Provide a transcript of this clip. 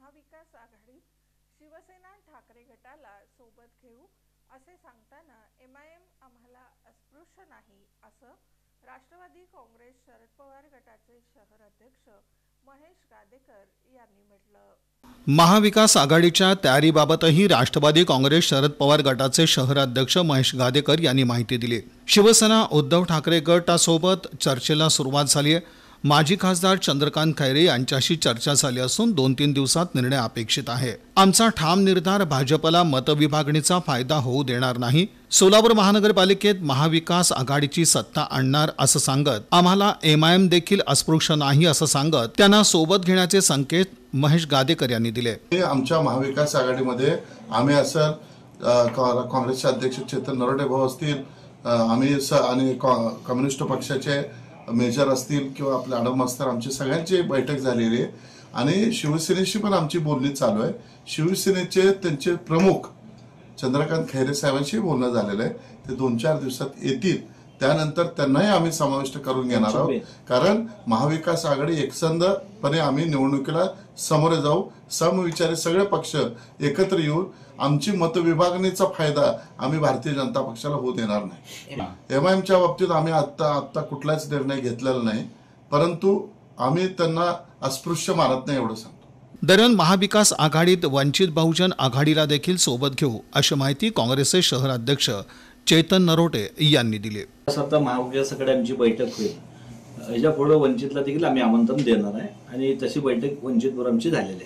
महाविकास आघाडीत शिवसेना ठाकरे गटाला सोबत घेऊ असे सांगताना एमआयएम आम्हाला अस्पृश्य नाही असं राष्ट्रवादी काँग्रेस शरद पवार गटाचे शहर अध्यक्ष महेश गादेकर यांनी म्हटलं। महाविकास आघाडीच्या तयारीबाबतही राष्ट्रवादी काँग्रेस शरद पवार गटाचे शहर अध्यक्ष महेश गादेकर यांनी माहिती दिली। शिवसेना उद्धव ठाकरे गटासोबत चर्चेला सुरुवात झाली आहे। माजी खासदार चंद्रकांत खैरे यांच्याशी चर्चा झाली असून 2-3 दिवसात निर्णय अपेक्षित आहे। आमचा ठाम निर्धार भाजपला मतविभागणीचा फायदा होऊ देणार नाही। सोलापूर महानगरपालिकेत महाविकास आघाडीची सत्ता आणणार असं सांगत आम्हाला एमआयएम देखील अस्पृश्य नाही असं सांगत त्यांना सोबत घेण्याचे संकेत महेश गादेकर यांनी दिले। आमच्या महाविकास आघाडीमध्ये आम्ही असं काँग्रेसचे अध्यक्ष चेतन नरोटे भाऊ असतील, आम्ही आणि कम्युनिस्ट पक्षाचे मेजर असतील किंवा आपले आडम मास्तर, आमची सगळ्यांची बैठक झालेली आहे आणि शिवसेनेशी पण आमची बोलणी चालू आहे। शिवसेनेचे त्यांचे प्रमुख चंद्रकांत खैरे साहेबांशी बोलणं झालेलं आहे। ते 2-4 दिवसात येतील, त्यानंतर त्यांनाही आम्ही समाविष्ट करून घेणार आहोत। कारण महाविकास आघाडी एकसंधपणे आम्ही निवडणुकीला सामोरे जाऊ, समविचारी सगळे पक्ष एकत्र येऊन आमची मतविभागणीचा फायदा आम्ही भारतीय जनता पक्षाला होऊ देणार नाही। एमआयएमच्या बाबतीत आम्ही आता कुठलाच निर्णय घेतलेला नाही, परंतु आम्ही त्यांना अस्पृश्य मानत नाही एवढं सांगतो। दरम्यान महाविकास आघाडीत वंचित बहुजन आघाडीला देखील सोबत घेऊ अशी माहिती काँग्रेसचे शहर अध्यक्ष चेतन नरोटे यांनी दिली। आता महाविकास आघाडीची बैठक होईल, याच्या पुढे वंचितला देखील आम्ही आमंत्रण देणार आहे आणि तशी बैठक वंचितवर आमची झालेली आहे।